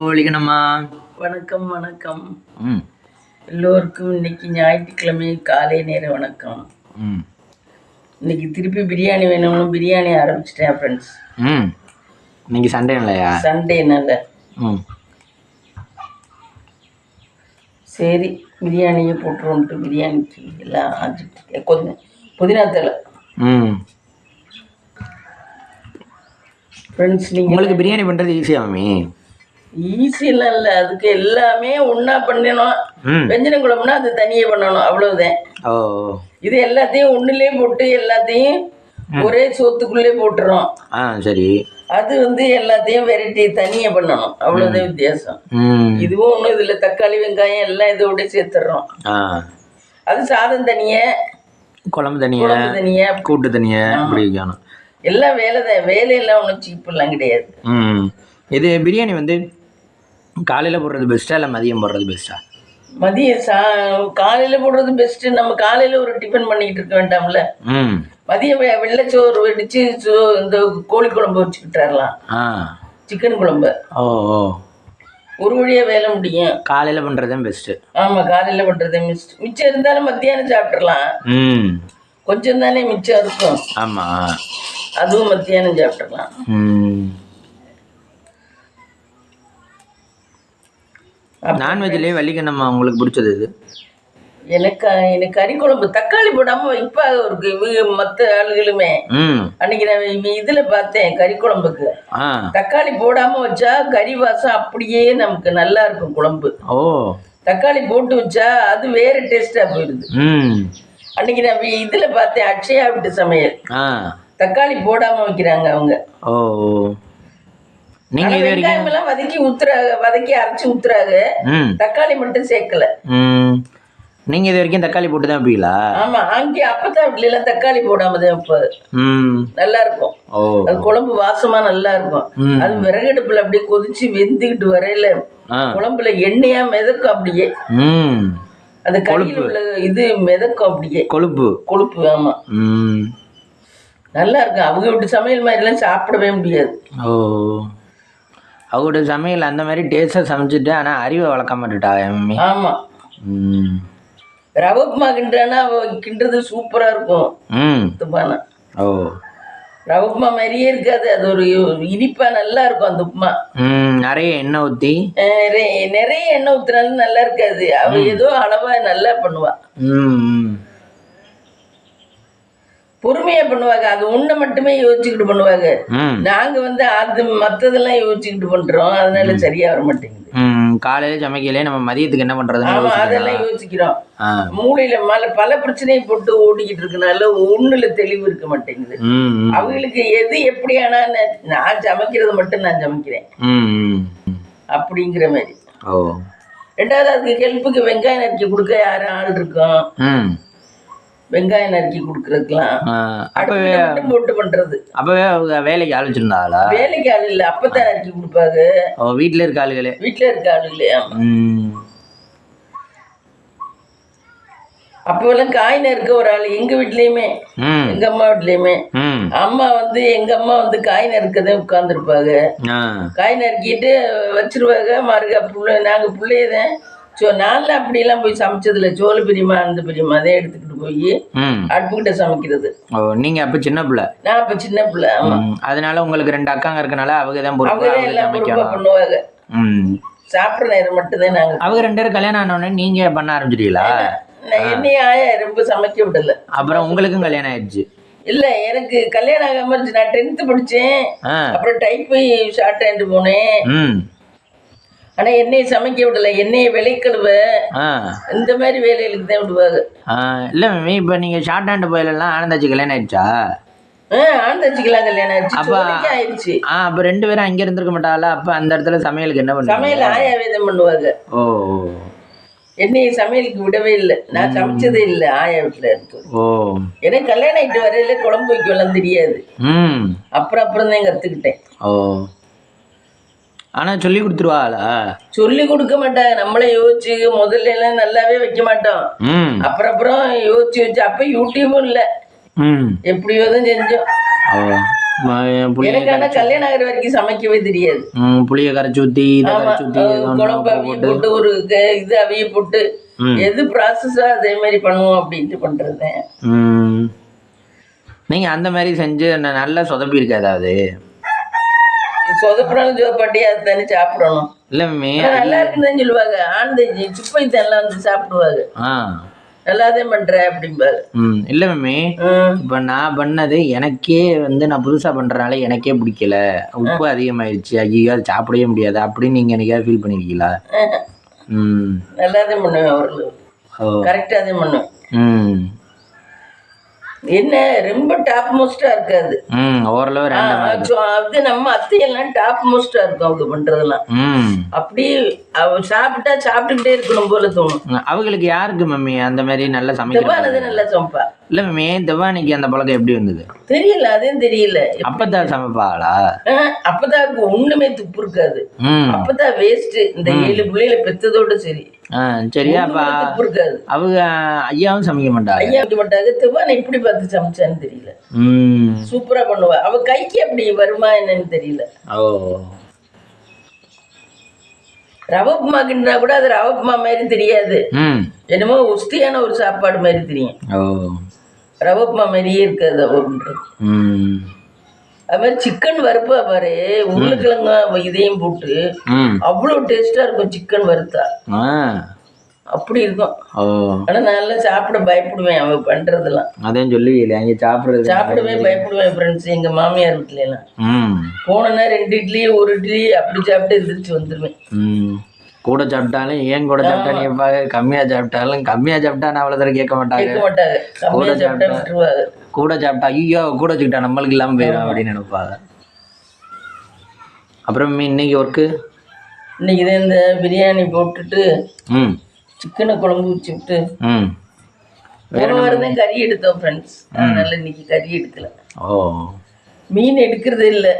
வலிக்கணுமா? வணக்கம் வணக்கம். ம் எல்லோருக்கும் இன்னைக்கு ஞாயிற்றுக்கிழமை காலை நேர வணக்கம். ம் இன்னைக்கு திருப்பி பிரியாணி வேணும்னு பிரியாணி ஆரம்பிச்சிட்டேன் ஃப்ரெண்ட்ஸ். ம் இன்னைக்கு சண்டே இல்லையா? சண்டேனால ம் சரி பிரியாணியை போட்டுருவோம்ட்டு பிரியாணிக்கு எல்லாம் ஆச்சு கொஞ்சம் புதினா தலை. ம் ஃப்ரெண்ட்ஸ் நீங்கள் உங்களுக்கு பிரியாணி பண்ணுறது ஈஸியாகுமே? ஈஸியெல்லாம் இல்லை, அதுக்கு எல்லாமே ஒன்றா பண்ணணும். ம் வெஞ்சனம் குழம்புனா அது தனியாக பண்ணணும், அவ்வளவுதான். ஓ இது எல்லாத்தையும் ஒன்றுலேயே போட்டு எல்லாத்தையும் ஒரே சோத்துக்குள்ளே போட்டுறோம். ஆ சரி. அது எல்லாத்தையும் வெரைட்டி தனியாக பண்ணணும், அவ்வளோதான் வித்தியாசம். ம் இதுவும் ஒன்றும் இதில் தக்காளி வெங்காயம் எல்லாம் இதோட சேர்த்துடுறோம். ஆ அது சாதம் தனியாக, குழம்பு தனியாக, குழம்பு தனியாக, கூட்டு தனியாக அப்படி வைக்கணும். எல்லாம் வேலை தான். வேலையெல்லாம் ஒன்றும் சீப்பெல்லாம் கிடையாது. ம் இது பிரியாணி காலையில் போடுறது பெஸ்ட்டா இல்லை மதியம் போடுறது பெஸ்ட்டா? மதியம் காலையில் போடுறது பெஸ்ட்டு. நம்ம காலையில் ஒரு டிஃபன் பண்ணிக்கிட்டு இருக்க வேண்டாம்ல. ம் மதியம் வெள்ளைச்சோறு வெடித்து இந்த கோழி குழம்பு வச்சுக்கிட்டாரலாம், ஆ சிக்கன் குழம்பு. ஓ ஓ ஒரு வழியாக வேலை முடியும். காலையில் பண்ணுறது தான் பெஸ்ட்டு. ஆமாம், காலையில் பண்ணுறது மிச்சம் இருந்தாலும் மத்தியானம் சாப்பிட்றலாம். ம் கொஞ்சம் தானே மிச்சம் இருக்கும். ஆமாம், அதுவும் மத்தியானம் சாப்பிட்றலாம். ம் நான்வெஜ்லேயே வெள்ளிக்கிழமை உங்களுக்கு பிடிச்சது இது? எனக்கு கறி குழம்பு தக்காளி போடாமல் வைப்பா இருக்கு இவங்க மற்ற ஆளுகளுமே. அன்னைக்கு நான் இதில் பார்த்தேன், கறி குழம்புக்கு தக்காளி போடாமல் வச்சா கறி வாசம் அப்படியே நமக்கு நல்லா இருக்கும் குழம்பு. ஓ தக்காளி போட்டு வச்சா அது வேறு டேஸ்ட்டாக போயிடுது. அன்னைக்கு நான் இதில் பார்த்தேன், அக்ஷயா வீட்டு சமையல், தக்காளி போடாமல் வைக்கிறாங்க அவங்க. ஓ நீங்க வெங்காயமெல்லாம் வதக்கி அரைச்சி ஊத்துறாங்க, தக்காளி மட்டும் சேர்க்கல. நீங்க இது வரைக்கும் தக்காளி போட்டு தான் வைப்பீங்களா? ஆமா, அங்கே அப்பத்தா வீட்டுல எல்லாம் தக்காளி போடாம தான் வைப்பாரு. நல்லா இருக்கும். அது குழம்பு வாசமா நல்லா இருக்கும். அது விறகடுப்புல அப்படியே கொதிச்சு வெந்துக்கிட்டு வரையில குழம்புல எண்ணெயா மிதக்கும் அப்படியே. அந்த கறியில் உள்ள இது மிதக்கும் அப்படியே, கொழுப்பு கொழுப்பு. ஆமா, நல்லா இருக்கும். அவங்க வீட்டு சமையல் மாதிரி எல்லாம் சாப்பிடவே முடியாது. ஓ அவங்களோட சமையல் அந்த மாதிரி டேஸ்ட்டாக சமைச்சிட்டு, ஆனால் அறிவை வளர்க்க மாட்டுட்டா என் மம்மி. ஆமாம், ரவை உப்புமா கிண்டுறானா கிண்டுறது சூப்பராக இருக்கும். துப்பானா ஓ ரவை உப்புமா மாதிரியே இருக்காது, அது ஒரு இனிப்பா நல்லா இருக்கும் அந்த உப்புமா. நிறைய எண்ணெய் ஊற்றி, நிறைய எண்ணெய் ஊற்றினாலும் நல்லா இருக்காது. அவ ஏதோ அளவா நல்லா பண்ணுவா, பொறுமையா பண்ணுவாங்க. அது ஒண்ணு மட்டுமே யோசிச்சுக்கிட்டு பண்ணுவாங்க. நாங்க அது மத்ததெல்லாம் யோசிச்சுக்கிட்டு பண்றோம், அதனால சரியா வர மாட்டேங்குது. காலையில சமைக்கல, நம்ம மதியத்துக்கு என்ன பண்றது அதெல்லாம் யோசிக்கிறோம். மூளையில பல பிரச்சனையை போட்டு ஓடிக்கிட்டு இருக்கனால ஒண்ணுல தெளிவு இருக்க மாட்டேங்குது. அவங்களுக்கு எது எப்படி, ஆனா நான் சமைக்கிறது மட்டும் நான் சமைக்கிறேன் அப்படிங்கிற மாதிரி. ரெண்டாவது அதுக்கு ஹெல்ப்புக்கு வெங்காயம் நறுக்கி கொடுக்க யாரும் ஆள் இருக்கும். வெங்காயம் நறுக்கி கொடுக்கறதுலாம் போட்டு பண்றது. அப்பவே அவங்க வேலைக்கு ஆள் வச்சிருந்தாங்களா? வேலைக்கு ஆள் இல்ல, அப்பதான் நறுக்கி கொடுப்பாங்க. வீட்டுல இருக்க ஆளுகளே? வீட்டுல இருக்க ஆளு இல்லையா? அப்பெல்லாம் காய் நறுக்க ஒரு ஆள் எங்க வீட்லயுமே, எங்க அம்மா வீட்லயுமே. அம்மா எங்க அம்மா காய் நறுக்கதான் உட்கார்ந்துருப்பாங்க. காய் நறுக்கிட்டு வச்சிருவாங்க. மறுக்க நாங்க பிள்ளையதான் நான்லாம் அப்படியெல்லாம் போய் சமைச்சதில்ல. சோள பிரியமா அந்த பிரியமா அதே எடுத்துக்கிட்டு போய் அடுப்புக்கிட்ட சமைக்கிறது. நீங்க அப்ப சின்ன பிள்ளை? நான் அப்ப சின்ன பிள்ளை. ஆமா, அதனால உங்களுக்கு 2 அக்காங்க இருக்கனால அவங்க தான் எல்லாம் பொறுப்பா பண்ணுவாங்க. சாப்பிட்ற நேரம் மட்டும்தான் நாங்க. அவங்க 2 பேரும் கல்யாணம் ஆனோடனே நீங்க பண்ண ஆரம்பிச்சிட்டீங்களா? என்னைய ஆயா ரொம்ப சமைக்க விடல. அப்புறம் உங்களுக்கும் கல்யாணம் ஆயிடுச்சு? இல்ல, எனக்கு கல்யாணம் ஆகாம இருந்துச்சு. நான் 10th படிச்சேன், அப்புறம் டைப் ஷார்ட் ஹேண்ட் போனேன். ஆனா என்னைய சமைக்க விடல, என்னைய விளைக்கழுவ இந்த மாதிரி வேலைகளுக்கு தான் விடுவாங்க. இல்ல மேம், இப்ப நீங்க ஷார்ட் ஹேண்ட் போயிலாம் ஆனந்தாச்சு கல்யாணம் ஆயிடுச்சா? ஆனந்தாச்சுக்கெல்லாம் கல்யாணம் ஆயிடுச்சு. ஆயிடுச்சு. அப்ப 2 பேரும் அங்க இருந்திருக்க மாட்டாங்களா? அப்ப அந்த இடத்துல சமையலுக்கு என்ன பண்ணுவாங்க? சமையல் ஆயாவே தான் பண்ணுவாங்க. ஓ என்னைய சமையலுக்கு விடவே இல்லை. நான் சமைச்சதே இல்லை ஆயா வீட்டுல இருக்கு. எனக்கு கல்யாணம் ஆயிட்டு வரையில குழம்பு வைக்கலாம் தெரியாது. அப்புறம் தான் கத்துக்கிட்டேன். ஆனா சொல்லி கொடுத்துருவாளா? சொல்லி கொடுக்க மாட்டாங்க. நம்மளே யோசிச்சு முதல்ல எல்லாம் நல்லாவே வைக்க மாட்டோம். அப்புறம் யோசிச்சு அப்ப யூடியூபும் இல்ல, எப்படியோ தான் செஞ்சோம். புளிய எனக்கு ஆனா கல்யாணம் ஆகிற வரைக்கும் சமைக்கவே தெரியாது. புளிய கரைச்சி ஊற்றி இதை கரைச்சி ஊற்றி குழம்பு அவிய போட்டு ஒரு இது அவிய போட்டு எது ப்ராசஸா அதே மாதிரி பண்ணுவோம் அப்படின்ட்டு பண்றது. நீங்க அந்த மாதிரி செஞ்சு நல்லா சொதப்பி இருக்கு ஏதாவது? சொதப்பினாலும் சோப்பாட்டி அது தானே சாப்பிடணும். இல்லை மே நல்லா இருக்குன்னு சொல்லுவாங்க. ஆனந்த சுப்பை எல்லாம் வந்து சாப்பிடுவாங்க. நல்லாதான் பண்ற அப்படிம்பாரு. இல்லை மேமே, இப்போ நான் பண்ணது எனக்கே வந்து நான் புதுசாக பண்ணுறதுனால எனக்கே பிடிக்கல, உப்பு அதிகமாயிடுச்சு, ஐயோ அது சாப்பிடவே முடியாது அப்படின்னு நீங்கள் என்னைக்காவது ஃபீல் பண்ணியிருக்கீங்களா? நல்லாதான் பண்ணுவேன். அவர்களும் கரெக்டாக தான் பண்ணுவேன். என்ன ரொம்ப டாப் மோஸ்டா இருக்காது, ஓரளவு அது நம்ம அத்தையெல்லாம் டாப் மோஸ்டா இருக்கும் அவங்க பண்றதெல்லாம். அப்படி சாப்பிட்டா சாப்பிட்டுக்கிட்டே இருக்கணும் போல தோணும். அவங்களுக்கு யாருக்கு மம்மி அந்த மாதிரி நல்லா சமைக்கிறது? நல்லா சமைப்பா. இல்ல மம்மி, திவானிக்கு அந்த பழக்கம் எப்படி வந்தது தெரியல, அதையும் தெரியல. அப்பதான் சமைப்பாளா? அப்பதான் ஒண்ணுமே துப்பு இருக்காது. அப்பதான் வேஸ்ட். இந்த 7 பிள்ளைகளை பெத்ததோட சரி. சரியா? அவங்க ஐயாவும் சமைக்க மாட்டாங்க. ஐயா வைக்க மாட்டாங்க. திவானை எப்படி பார்த்து சமைச்சான்னு தெரியல. சூப்பரா பண்ணுவா. அவ கைக்கு அப்படி வருமா என்னன்னு தெரியல. ரவ உப்புமா கிண்டா கூட அது ரவ உப்புமா மாதிரி தெரியாது. என்னமோ உஷ்டியான ஒரு சாப்பாடு மாதிரி தெரியும். ரவ உப்புமா மாதிரியே இருக்காது அவ பண்றது. அது மாதிரி சிக்கன் வறுப்பா பாரு, உருளைக்கிழங்கு இதையும் போட்டு அவ்வளவு டேஸ்டா இருக்கும் சிக்கன் வறுத்தா. அப்படி இருக்கும். ஆனா நான் எல்லாம் சாப்பிட பயப்படுவேன் அவ பண்றதெல்லாம். அதான் சொல்லி அங்க சாப்பிடவே பயப்படுவேன் ஃப்ரெண்ட்ஸ். எங்க மாமியார் வீட்டுல எல்லாம் போனேன்னா 2 இட்லி 1 இட்லி அப்படி சாப்பிட்டு எந்திரிச்சு வந்துருவேன். கூட சாப்பிட்டாலும் ஏன் கூட சாப்பிட்டா கேட்பாங்க, கம்மியா சாப்பிட்டாலும் கம்மியா சாப்பிட்டா நான் அவ்வளவு தூரம் கேட்க மாட்டாங்க. கூட சாப்பிட்டா ஐயோ கூட வச்சுக்கிட்டா நம்மளுக்கு இல்லாம போயிடும் அப்படின்னு நினைப்பாங்க. அப்புறம் இன்னைக்கு ஒர்க்கு இன்னைக்கு தான் இந்த பிரியாணி போட்டுட்டு சிக்கனை குழம்பு வச்சு விட்டு வேற வாரம் கறி எடுத்தோம் ஃப்ரெண்ட்ஸ். அதனால இன்னைக்கு கறி எடுக்கல. மீன் எடுக்கிறதே இல்லை.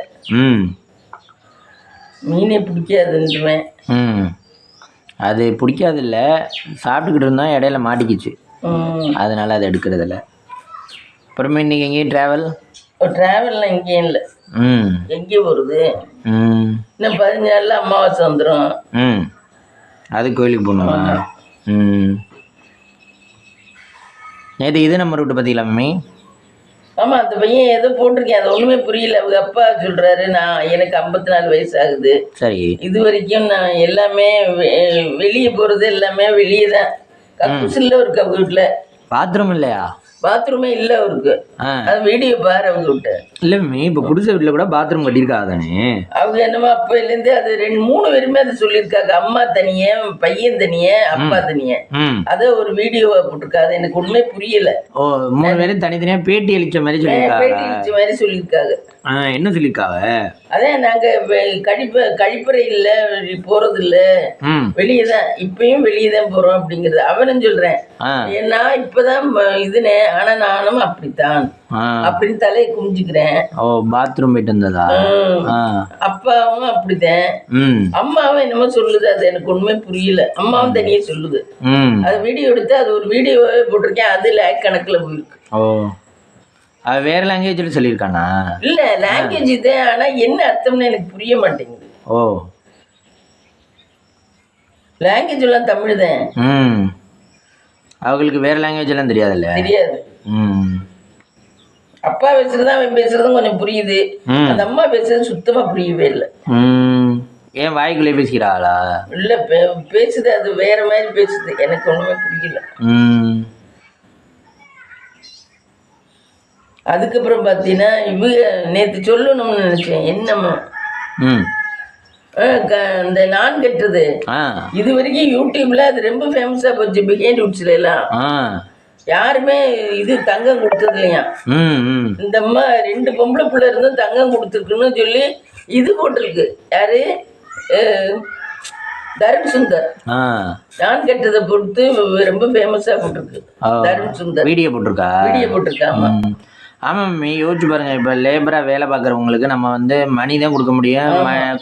மீனே பிடிக்காதுன்றேன். அது பிடிக்காது இல்லை, சாப்பிட்டுக்கிட்டு இருந்தோம், இடையில மாட்டிக்கிச்சு, அதனால அதை எடுக்கிறது இல்லை. அப்புறமே இன்னைக்கு எங்கேயும் ட்ராவல்லாம் எங்கேயும் இல்லை. எங்கேயும் வருது இன்னும் 15 நாள்ல அமாவாசை வந்துடும். அது கோயிலுக்கு போகணுமா? நேற்று இது நம்ம ரூட்டு பார்த்தீங்களா மம்மி? ஆமா, அந்த பையன் ஏதோ போட்டிருக்கேன், அது ஒண்ணுமே புரியல. அவங்க அப்பா சொல்றாரு, எனக்கு 54 வயசு ஆகுது. சரி, இது வரைக்கும் நான் எல்லாமே வெளியே போறது எல்லாமே வெளியே தான். கக்கூசில்ல இருக்கு அவங்க வீட்டுல. பாத்ரூம் இல்லையா? பாத்ரூமே இல்ல அவருக்கு. அது வீடியோ பாரு அவங்க விட்ட. இல்ல மம்மி, இப்ப குடிசை வீட்டுல கூட பாத்ரூம் கட்டியிருக்காங்க தானே? அவங்க என்னமோ அப்பையில இருந்து அது 2-3 பேருமே அது சொல்லியிருக்காங்க. அம்மா தனியே, பையன் தனியே, அப்பா தனியே. அத ஒரு வீடியோவா போட்டிருக்காது. எனக்கு ஒண்ணுமே புரியல. 3 பேரும் தனித்தனியா பேட்டி அளிச்ச மாதிரி சொல்லியிருக்காங்க. என்ன சொல்லியிருக்காங்க? அதான் நாங்க கழிப்பறை இல்ல, போறது இல்ல, வெளியேதான், இப்பயும் வெளியேதான் போறோம் அப்படிங்கறது அவனும் சொல்றேன். ஏன்னா இப்பதான் இதுனே, ஆனா நானும் அப்படித்தான் அப்படின்னு தலையை குமிஞ்சுக்கிறேன். பாத்ரூம் போயிட்டு வந்ததா? அப்பாவும் அப்படித்தான், அம்மாவும் என்னமோ சொல்லுது. அது எனக்கு ஒண்ணுமே புரியல. அம்மாவும் தனியே சொல்லுது. அது வீடியோ எடுத்து அது ஒரு வீடியோவே போட்டிருக்கேன். அது லேக் கணக்குல போயிருக்கு. அது வேற லாங்குவேஜ்ல சொல்லியிருக்கானா? இல்ல, லாங்குவேஜ் இது. ஆனா என்ன அர்த்தம்னு எனக்கு புரிய மாட்டேங்குது. லாங்குவேஜ் எல்லாம் தமிழ் தான். அவங்களுக்கு வேற லாங்குவேஜ் எல்லாம் தெரியாதுல்ல? தெரியாது. அப்பா பேசுறதும் அவன் பேசுறதும் கொஞ்சம் புரியுது. அந்த அம்மா பேசுறது சுத்தமா புரியவே இல்லை. ஏன் வாய்க்குள்ளே பேசிக்கிறாளா? இல்ல, பேசுது, அது வேற மாதிரி பேசுது. எனக்கு ஒண்ணுமே புரியல. அதுக்கப்புறம் பாத்தீங்கன்னா இவங்க நேற்று சொல்லணும்னு நினைச்சேன். என்னமோ இந்த நான் கட்டுறது இது வரைக்கும் யூடியூப்ல அது ரொம்ப ஃபேமஸா போச்சு. பிகேண்ட் உட்ஸ்ல எல்லாம் யாருமே இது தங்கம் கொடுத்தது இல்லையா? இந்த அம்மா 2 பொம்பளை பிள்ளை இருந்தும் தங்கம் கொடுத்துருக்குன்னு சொல்லி இது போட்டிருக்கு. யாரு? தருண் சுந்தர். நான் கட்டுறதை பொறுத்து ரொம்ப ஃபேமஸா போட்டிருக்கு. தருண் சுந்தர் வீடியோ போட்டிருக்காமா? ஆமாம் மம்மி, யோசிச்சு பாருங்க. இப்போ லேபராக வேலை பார்க்குறவங்களுக்கு நம்ம வந்து மணி தான் கொடுக்க முடியும்.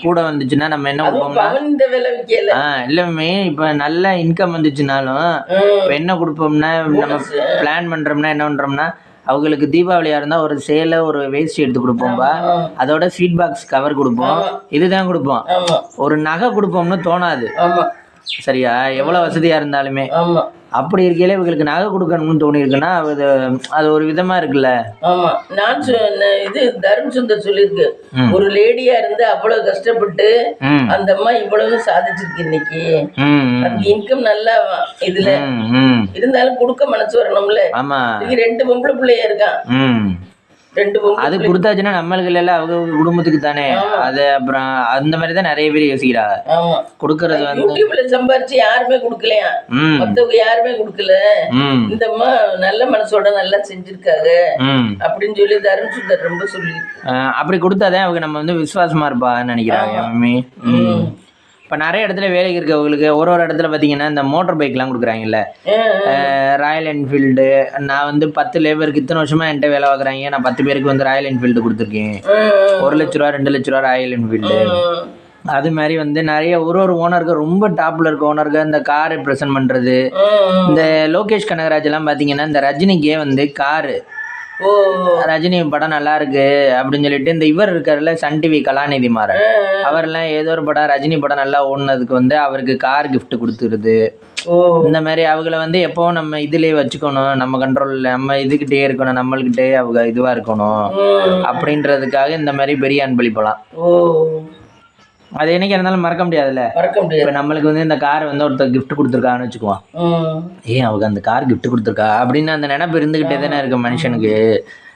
கூட வந்துச்சுன்னா நம்ம என்ன கொடுப்போம்னா, இல்லை மம்மி, இப்போ நல்ல இன்கம் வந்துச்சுனாலும் இப்போ என்ன கொடுப்போம்னா, நம்ம பிளான் பண்ணுறோம்னா என்ன பண்ணுறோம்னா, அவங்களுக்கு தீபாவளியா இருந்தா ஒரு சேலை ஒரு வேஷ்டி எடுத்து கொடுப்போம்பா, அதோட ஸ்வீட் பாக்ஸ் கவர் கொடுப்போம், இதுதான் கொடுப்போம். ஒரு நகை கொடுப்போம்னு தோணாது. சரியா? எவ்வளவு வசதியா இருந்தாலுமே. அப்படி இருக்கையில இவங்களுக்கு நகை கொடுக்கணும்னு தோணி இருக்குன்னா அது ஒரு விதமா இருக்குல்ல. ஆமா, நான் இது தருண் சுந்தர் சொல்லியிருக்கு, ஒரு லேடியா இருந்து அவ்வளவு கஷ்டப்பட்டு அந்த அம்மா இவ்வளவு சாதிச்சிருக்கு இன்னைக்கு. அதுக்கு இன்கம் நல்லா இதுல இருந்தாலும் கொடுக்க மனசு வரணும்ல. ஆமா, 2 பொம்பளை பிள்ளையா இருக்கான். அது கொடுத்தாச்சுன்னா நம்மளுக்கு இல்ல, அவங்க குடும்பத்துக்கு தானே. அது அப்புறம் அந்த மாதிரி தான் நிறைய பேர் யோசிக்கிறாங்க. கொடுக்கறது வந்து யூடியூப்ல சம்பாரிச்சு யாருமே கொடுக்கலையா, மத்தவங்க யாருமே கொடுக்கல. இந்த அம்மா நல்ல மனசோட நல்லா செஞ்சிருக்காங்க அப்படின்னு சொல்லி தருண் சுந்தர் ரொம்ப சொல்லி. அப்படி கொடுத்தாதான் அவங்க நம்ம வந்து விசுவாசமா இருப்பான்னு நினைக்கிறாங்க. இப்போ நிறைய இடத்துல வேலைக்கு இருக்கவங்களுக்கு ஒரு இடத்துல பார்த்தீங்கன்னா இந்த மோட்டர் பைக்லாம் கொடுக்குறாங்கல்ல, ராயல் என்ஃபீல்டு. நான் வந்து 10 லேபருக்கு இத்தனை வருஷமா என்கிட்ட வேலை பார்க்குறாங்க, நான் 10 பேருக்கு வந்து ராயல் என்ஃபீல்டு கொடுத்துருக்கேன். 1 லட்ச ரூபா 2 லட்ச ரூபா ராயல் என்ஃபீல்டு. அது மாதிரி வந்து நிறைய ஒரு ஓனருக்கு ரொம்ப டாப்ல இருக்க ஓனருக்கு இந்த காரு ப்ரெசென்ட் பண்றது. இந்த லோகேஷ் கனகராஜ் எல்லாம் பார்த்தீங்கன்னா இந்த ரஜினிக்கே வந்து காரு, ரஜினி படம் நல்லா இருக்கு அப்படின்னு சொல்லிட்டு இந்த இவர் இருக்காருல்ல சன் டிவி கலாநிதி மாறன், அவரெல்லாம் ஏதோ ஒரு படம் ரஜினி படம் நல்லா ஓடுனதுக்கு வந்து அவருக்கு கார் கிஃப்ட் கொடுத்துருது. இந்த மாதிரி அவங்கள வந்து எப்பவும் நம்ம இதுலயே வச்சுக்கணும், நம்ம கண்ட்ரோல்ல நம்ம இதுகிட்டே இருக்கணும், நம்மள்கிட்டே அவங்க இதுவா இருக்கணும் அப்படின்றதுக்காக இந்த மாதிரி பெரிய அன்பளிப்பலாம். அது என்னைக்கு இருந்தாலும் மறக்க முடியாதுல்ல. இப்போ நம்மளுக்கு வந்து இந்த கார் வந்து ஒருத்தர் கிஃப்ட் கொடுத்துருக்கான்னு வச்சுக்குவான், அவங்க அந்த கார் கிஃப்ட் கொடுத்துருக்கா அப்படின்னு அந்த நினைப்பு இருந்துகிட்டே தானே இருக்கு மனுஷனுக்கு.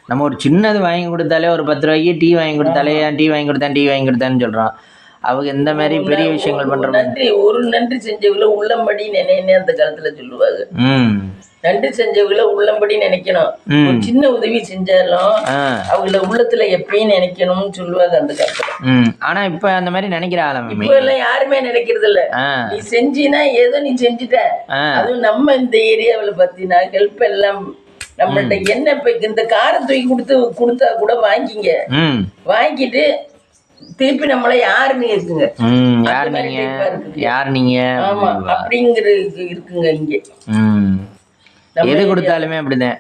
நம்ம ஒரு சின்னது வாங்கி கொடுத்தாலே, ஒரு 10 ரூபாய்க்கு டீ வாங்கி கொடுத்தாலே, டீ வாங்கி கொடுத்தேன்னு சொல்றான். அவங்க இந்த மாதிரி பெரிய விஷயங்கள் பண்றாங்க. ஒரு நன்றி செஞ்சவங்கள உள்ளம்படி நினைன்னு அந்த காலத்துல சொல்லுவாங்க. நன்றி செஞ்சவங்கள உள்ளபடி நினைக்கணும். ஒரு சின்ன உதவி செஞ்சாலும் அவங்கள உள்ளத்துல எப்பயும் நினைக்கணும்னு சொல்லுவாங்க அந்த காலத்துல. ஆனா இப்ப அந்த மாதிரி நினைக்கிற ஆளும் இப்ப எல்லாம் யாருமே நினைக்கிறது இல்ல. நீ செஞ்சினா ஏதோ நீ செஞ்சுட்ட. அதுவும் நம்ம இந்த ஏரியாவில பாத்தீங்கன்னா ஹெல்ப் எல்லாம் நம்மள்ட்ட என்ன இப்ப இந்த காரை தூக்கி கொடுத்தா கூட வாங்கிங்க, வாங்கிட்டு திருப்பி நம்மள யாருன்னு இருக்குங்க, யார் நீங்க அப்படிங்கிறது இருக்குங்க இங்க. எது கொடுத்தாலுமே அப்படிதான்.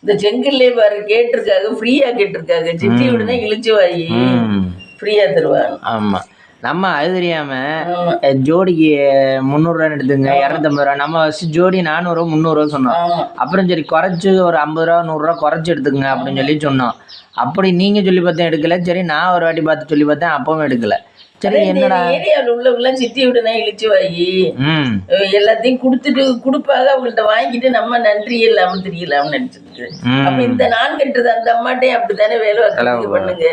இந்த செங்கல்லே பாரு கேட்டிருக்காங்க, ஃப்ரீயா கேட்டிருக்காங்க. சிட்டி விடுனா இழிச்சு வாங்கி ஃப்ரீயா தருவாங்க. ஆமா, நம்ம அது தெரியாம ஜோடிக்கு 300 ரூபான்னு எடுத்துங்க, 250 ரூபா. நம்ம ஜோடி 400 300 சொன்னோம். அப்புறம் சரி குறைச்சு ஒரு 50 ரூபா 100 ரூபா குறைச்சு எடுத்துங்க அப்படின்னு சொல்லி சொன்னோம். அப்படி நீங்க சொல்லி பார்த்தேன் எடுக்கல. சரி நான் ஒரு வாட்டி பார்த்து சொல்லி பார்த்தேன், அப்பவும் எடுக்கல. சரி என்னடா ஏரியாவில் உள்ளவங்களாம் சிட்டி விடுனா இழிச்சு வாங்கி எல்லாத்தையும் கொடுப்பாங்க. அவங்கள்ட்ட வாங்கிட்டு நம்ம நன்றி இல்லாம தெரியலாம்னு நினைச்சிருக்கு. அப்ப இந்த நான் கட்டுறது அந்த அம்மாட்டையும் அப்படித்தானே வேலை வாக்கு பண்ணுங்க.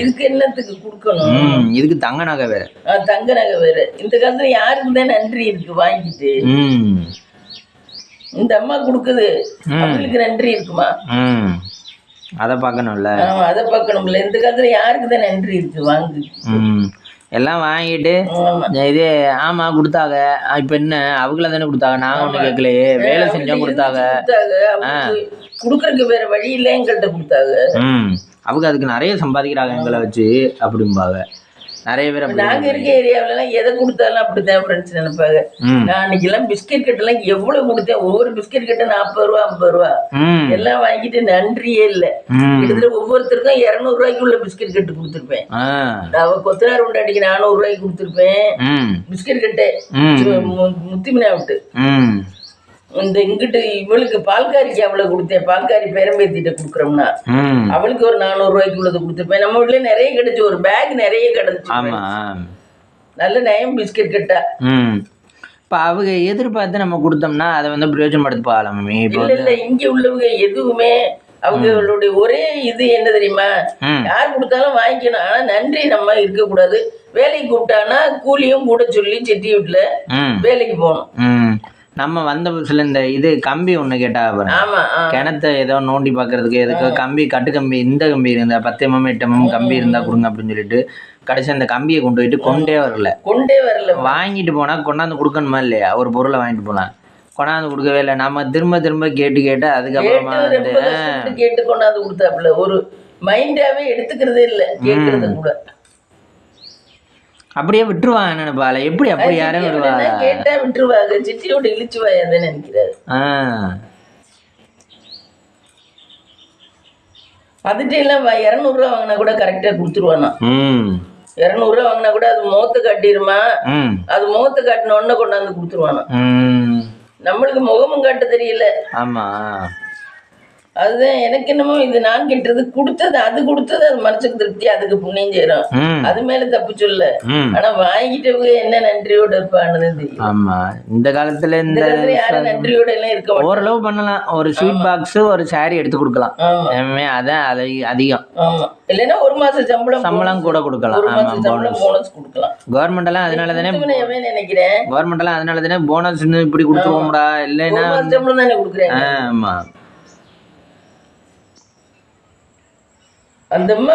இதுக்கு என்னத்துக்கு கொடுக்கணும்? இதுக்கு தங்க நகை வேற, தங்க நகை வேற. இந்த காலத்துல யாருக்கு தான் நன்றி இருக்கு வாங்கிட்டு? இந்த அம்மா கொடுக்குது, அவங்களுக்கு நன்றி இருக்குமா? அதை பார்க்கணும்ல. அதை பார்க்கணும்ல. இந்த காலத்துல யாருக்கு தான் நன்றி இருக்கு வாங்கு? எல்லாம் வாங்கிட்டு இது ஆமா கொடுத்தாங்க. இப்ப என்ன அவங்கள தானே கொடுத்தாங்க, நாங்க ஒண்ணு கேட்கலையே, வேலை செஞ்சா கொடுத்தாங்க. கொடுக்கறதுக்கு வேற வழி இல்லை, எங்கள்கிட்ட கொடுத்தாங்க. அவங்க அதுக்கு நிறைய சம்பாதிக்கிறாங்க எங்களை வச்சு அப்படிம்பாங்க நிறைய பேர். நாங்க இருக்க ஏரியாவில எல்லாம் எதை கொடுத்தாலும் அப்படித்தான் ஃப்ரெண்ட்ஸ் நினைப்பாங்க. நான் அன்னைக்கு எல்லாம் பிஸ்கெட் கட்டு எல்லாம் எவ்வளவு கொடுத்தேன், ஒவ்வொரு பிஸ்கெட் கட்டு 40 ரூபா 50 ரூபா எல்லாம் வாங்கிட்டு நன்றியே இல்லை. கிட்டத்தட்ட ஒவ்வொருத்தருக்கும் 200 ரூபாய்க்கு உள்ள பிஸ்கெட் கட்டு கொடுத்துருப்பேன். அவ கொத்தனார் உண்டாட்டிக்கு 400 ரூபாய்க்கு கொடுத்துருப்பேன் பிஸ்கெட் கட்டு. முத்திமினா விட்டு இந்த இங்கிட்டு இவளுக்கு பால்காரிக்கு அவ்வளவு கொடுத்தேன். பால்காரி பேரம்பேத்திட்ட கொடுக்குறோம்னா அவளுக்கு ஒரு 400 ரூபாய்க்கு உள்ளது கொடுத்துருப்பேன். நம்ம வீட்டுல நிறைய கிடைச்சு, ஒரு பேக் நிறைய கிடைச்சு. நல்ல நயம் பிஸ்கெட் கட்டா. இப்ப அவங்க எதிர்பார்த்து நம்ம கொடுத்தோம்னா அதை வந்து பிரயோஜனப்படுத்த போகலாமே. இல்ல இங்க உள்ளவங்க எதுவுமே அவங்களுடைய ஒரே இது என்ன தெரியுமா, யார் கொடுத்தாலும் வாங்கிக்கணும், ஆனா நன்றி நம்ம இருக்க கூடாது. வேலைக்கு கூப்பிட்டானா கூலியும் கூட சொல்லி செட்டி வீட்டுல வேலைக்கு போகணும். நம்ம வந்த புதுசுல இந்த இது கம்பி ஒண்ணு கேட்டா கிணத்த ஏதோ நோண்டி பாக்குறதுக்கு எதுக்கு கம்பி, கட்டு கம்பி, இந்த கம்பி இருந்தா 10 mm 8 mm கம்பி இருந்தா கொடுங்க அப்படின்னு சொல்லிட்டு கடைசி அந்த கம்பியை கொண்டே வரல. வாங்கிட்டு போனா கொண்டாந்து கொடுக்கணுமா இல்லையா? ஒரு பொருளை வாங்கிட்டு போனா கொண்டாந்து கொடுக்கவே இல்லை. நம்ம திரும்ப கேட்டு அதுக்கப்புறமா கேட்டு கொண்டாந்து கொடுத்தாப்புல ஒரு மைண்டாவே எடுத்துக்கிறதே இல்லை, கேட்கறது கூட அப்படியே விட்டுருவாங்க. நினைப்பால எப்படி அப்படி யாரும் விடுவாங்க? கேட்டா விட்டுருவாங்க. சிட்டியோட இழிச்சுவாய் அதை நினைக்கிறாரு. அதுட்டு எல்லாம் 200 ரூபா வாங்கினா கூட கரெக்டா கொடுத்துருவானா. 200 ரூபா வாங்கினா கூட அது முகத்தை காட்டிடுமா, அது முகத்தை காட்டின உடனே கொண்டாந்து கொடுத்துருவானா. நம்மளுக்கு முகமும் காட்ட தெரியல. ஆமா, அதுதான் எனக்கு என்னமோ இது நான் கேட்டது கொடுத்தது, அது கொடுத்தது அது மனசுக்கு திருப்தி, அதுக்கு புண்ணியம் செய்யறோம், அது மேல தப்பு சொல்ல. ஆனா வாங்கிட்டவங்க என்ன நன்றியோட இருப்பான்னு தெரியும். ஆமா, இந்த காலத்துல யாரும் நன்றியோட எல்லாம் இருக்க ஓரளவு பண்ணலாம். ஒரு ஸ்வீட் பாக்ஸ், ஒரு சாரி எடுத்து கொடுக்கலாம், அதான் அதிகம். ஆமா, இல்லைன்னா ஒரு மாசம் சம்பளம் கூட கொடுக்கலாம். ஒரு மாசம் சம்பளம் போனஸ் கொடுக்கலாம். கவர்மெண்ட் எல்லாம் அதனாலதானே நினைக்கிறேன், கவர்மெண்ட் எல்லாம் அதனாலதானே போனஸ் இப்படி கொடுத்துருவோம்டா, இல்லைன்னா சம்பளம் தானே கொடுக்குறேன். ஆமா, அந்த அம்மா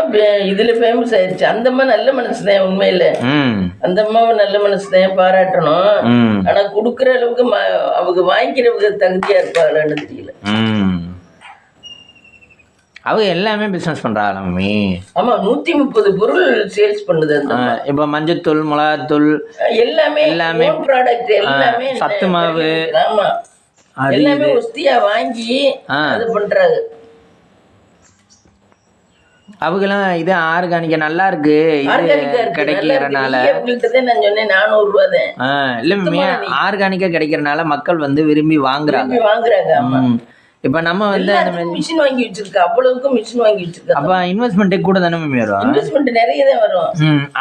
இதுல ஃபேமஸ் ஆயிடுச்சு. அந்த அம்மா நல்ல மனசுதான், உண்மையில அந்த அம்மாவை நல்ல மனசுதான், பாராட்டணும். ஆனா குடுக்கற அளவுக்கு அவங்க வாங்கிக்கிறவங்க தகுதியா இருப்பாங்களான்னு தெரியல. அவங்க எல்லாமே பிசினஸ் பண்றாங்க மம்மி. ஆமா, 130 பொருள் சேல்ஸ் பண்ணுது. இப்ப மஞ்சத்தூள், மிளகாத்தூள் எல்லாமே ப்ராடக்ட், எல்லாமே சத்து மாவு, ஆமா எல்லாமே ஒஸ்தியா வாங்கி அது பண்றாங்க. அவங்கெல்லாம் இது ஆர்கானிக்கா நல்லா இருக்கு, கிடைக்கிறனால நான் சொன்னேன் 400 ரூபா தான். இல்ல மம்மி, ஆர்கானிக்கா கிடைக்கிறனால மக்கள் வந்து விரும்பி வாங்குறாங்க. இப்ப நம்ம வந்து மிஷின் வாங்கி வச்சிருக்கா, அவ்வளவுக்கு மிஷின் வாங்கி வச்சிருக்கா. அப்ப இன்வெஸ்ட்மெண்ட் கூட தானே மம்மி வரும்? இன்வெஸ்ட்மெண்ட் நிறைய தான் வரும்.